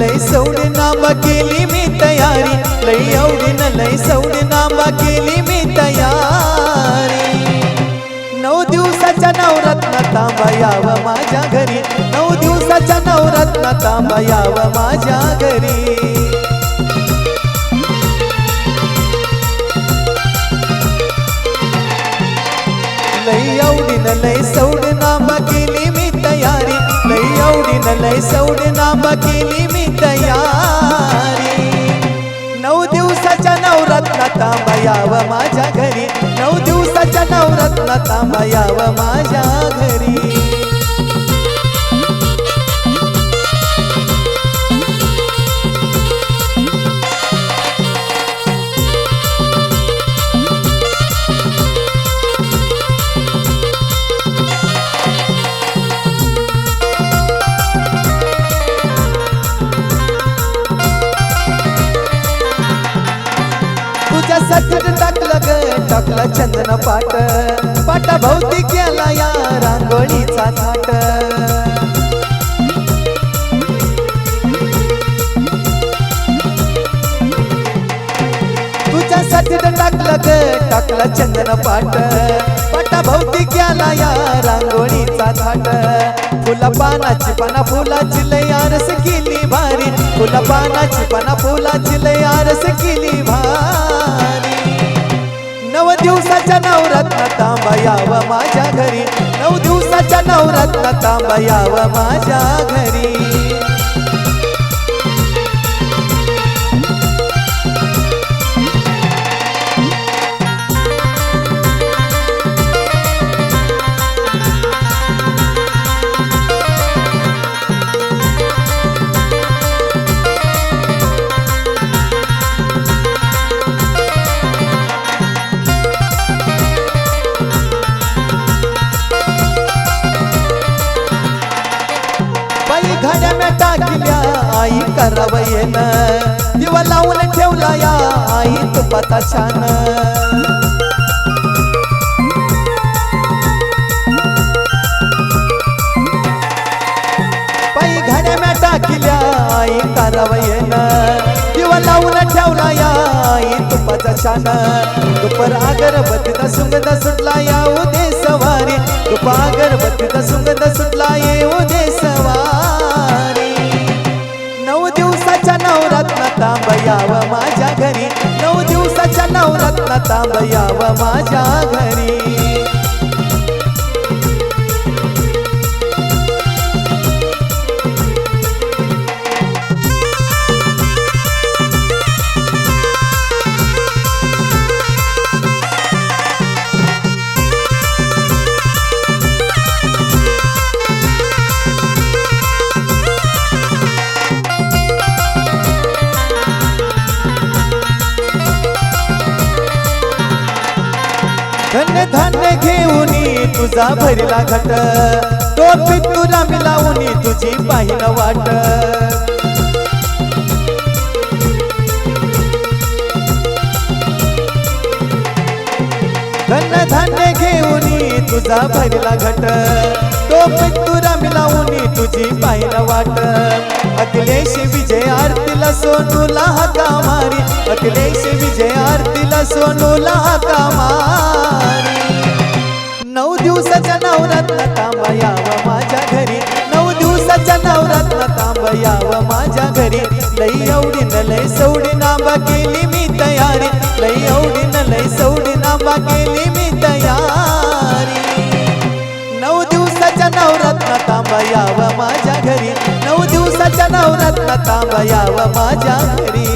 लय सवडीन आंबा केली मी तयारी, लय आवडीनं लय सवडीन आंबा केली मी तयारी। 9 दिवसाच्या नवरत्नात आंबा यावं माझ्या घरी, 9 दिवसाच्या नवरत्नात आंबा यावं माझ्या घरी। लय आवडीनं लय सवडीन आंबा केली मी तयारी, लय आवडीनं लय सवडीन आंबा केली मी तयारी। 9 दिवसाच्या नवरत्नात आंबा यावं माझ्या घरी, 9 दिवसाच्या नवरत्नात आंबा यावं माझ्या घरी। तुझ्यासाठी टाकलं ग टाकलं चंदन पाट, पाटा भोवती केला या रांगोळीचा थाट। तुझ्यासाठी टाकलं ग टाकलं चंदन पाट, पाटा भोवती केला या रांगोळीचा थाट। फुला पानाची पाना फुलाची लय आरस केली भारी, फुला पानाची पाना फुलाची लय आरस केली भारी। 9 दिवसाच्या नवरत्नात आंबा यावं माझ्या घरी, 9 दिवसाच्या नवरत्नात आंबा यावं माझ्या घरी। घड्या म्या टाकल्या आई करावयेन, दिवा लावून ठेवला या आई तुपाचा छान। बाई घड्या म्या टाकल्या आई करावयेन, दिवा लावून ठेवला या आई तुपाचा छान। दुपार अगरबत्तीचा सुगंध सुटला या उदे सवारी, दुपार अगरबत्तीचा सुगंध सुटला येऊ दे सवारी। 9 दिवसाच्या नवरत्नात आंबा यावं माझ्या घरी, 9 दिवसाच्या नवरत्नात आंबा यावं माझ्या घरी। धन्य धान्य घेऊनी तुझा भरला घट, टोपीत तुला मिलावूनी तुझी पाहिन वाट। धन्य धान्य घेऊनी तुझा भरला घट, टोपीत तुला मिलावूनी तुझी पाहिन वाट। अखिलेश विजय आरतीला सोनूला हाका मारी, अखिलेश विजय आरतीला सोनूला हाका मारी। 9 दिवसाच्या नवरत्नात आंबा यावं माझ्या घरी, 9 दिवसाच्या नवरत्नात आंबा यावं माझ्या घरी। लय आवडीनं लय सवडीन आंबा केली मी तयारी, लय आवडीनं लय सवडीन आंबा केली मी तयारी। 9 दिवसाच्या नवरत्नात आंबा यावं माझ्या घरी, 9 दिवसाच्या नवरत्नात आंबा यावं माझ्या घरी।